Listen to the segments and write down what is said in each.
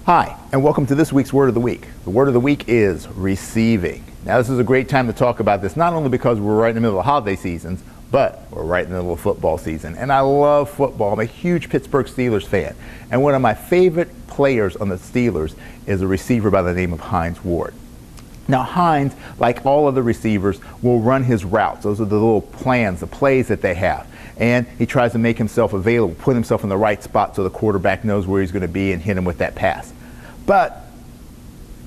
Hi, and welcome to this week's Word of the Week. The Word of the Week is receiving. Now, this is a great time to talk about this, not only because we're right in the middle of the holiday seasons, but we're right in the middle of football season. And I love football. I'm a huge Pittsburgh Steelers fan. And one of my favorite players on the Steelers is a receiver by the name of Hines Ward. Now, Hines, like all other receivers, will run his routes. Those are the little plans, the plays that they have. And he tries to make himself available, put himself in the right spot so the quarterback knows where he's going to be and hit him with that pass. But,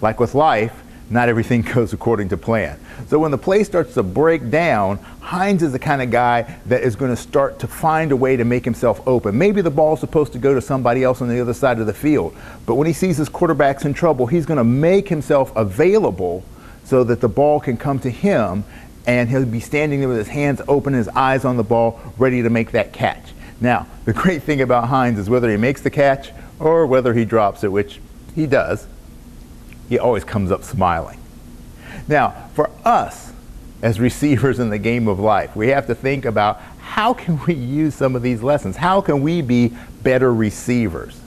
like with life, not everything goes according to plan. So when the play starts to break down, Hines is the kind of guy that is going to start to find a way to make himself open. Maybe the ball's supposed to go to somebody else on the other side of the field, but when he sees his quarterback's in trouble, he's going to make himself available so that the ball can come to him, and he'll be standing there with his hands open, his eyes on the ball, ready to make that catch. Now, the great thing about Hines is whether he makes the catch or whether he drops it, which he does, he always comes up smiling. Now, for us as receivers in the game of life, we have to think about how can we use some of these lessons? How can we be better receivers?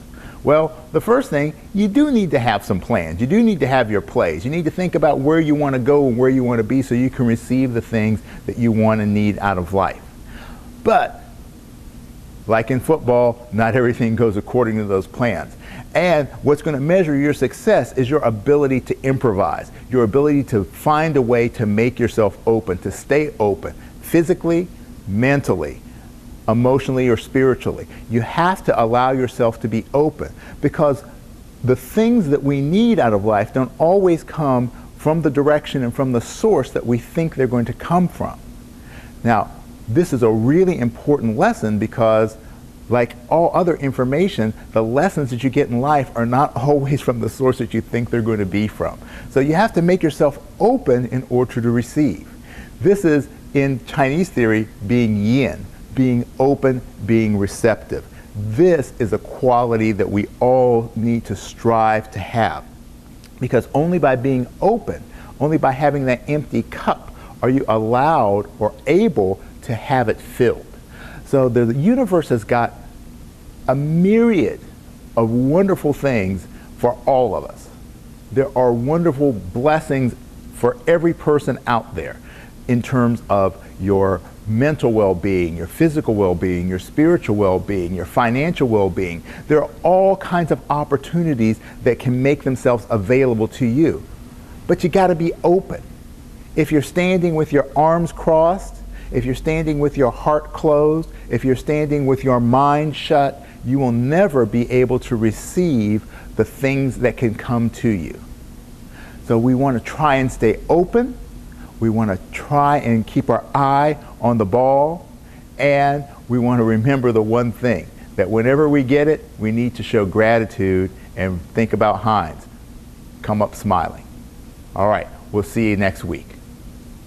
Well, the first thing, you do need to have some plans. You do need to have your plays. You need to think about where you want to go and where you want to be so you can receive the things that you want and need out of life. But, like in football, not everything goes according to those plans. And what's going to measure your success is your ability to improvise, your ability to find a way to make yourself open, to stay open, physically, mentally, emotionally, or spiritually. You have to allow yourself to be open, because the things that we need out of life don't always come from the direction and from the source that we think they're going to come from. Now, this is a really important lesson because, like all other information, the lessons that you get in life are not always from the source that you think they're going to be from. So you have to make yourself open in order to receive. This is, in Chinese theory, being yin, being open, being receptive. This is a quality that we all need to strive to have, because only by being open, only by having that empty cup, are you allowed or able to have it filled. So the universe has got a myriad of wonderful things for all of us. There are wonderful blessings for every person out there in terms of your mental well-being, your physical well-being, your spiritual well-being, your financial well-being. There are all kinds of opportunities that can make themselves available to you. But you got to be open. If you're standing with your arms crossed, if you're standing with your heart closed, if you're standing with your mind shut, you will never be able to receive the things that can come to you. So we want to try and stay open. We want to try and keep our eye on the ball. And we want to remember the one thing, that whenever we get it, we need to show gratitude and think about Hines. Come up smiling. All right, we'll see you next week.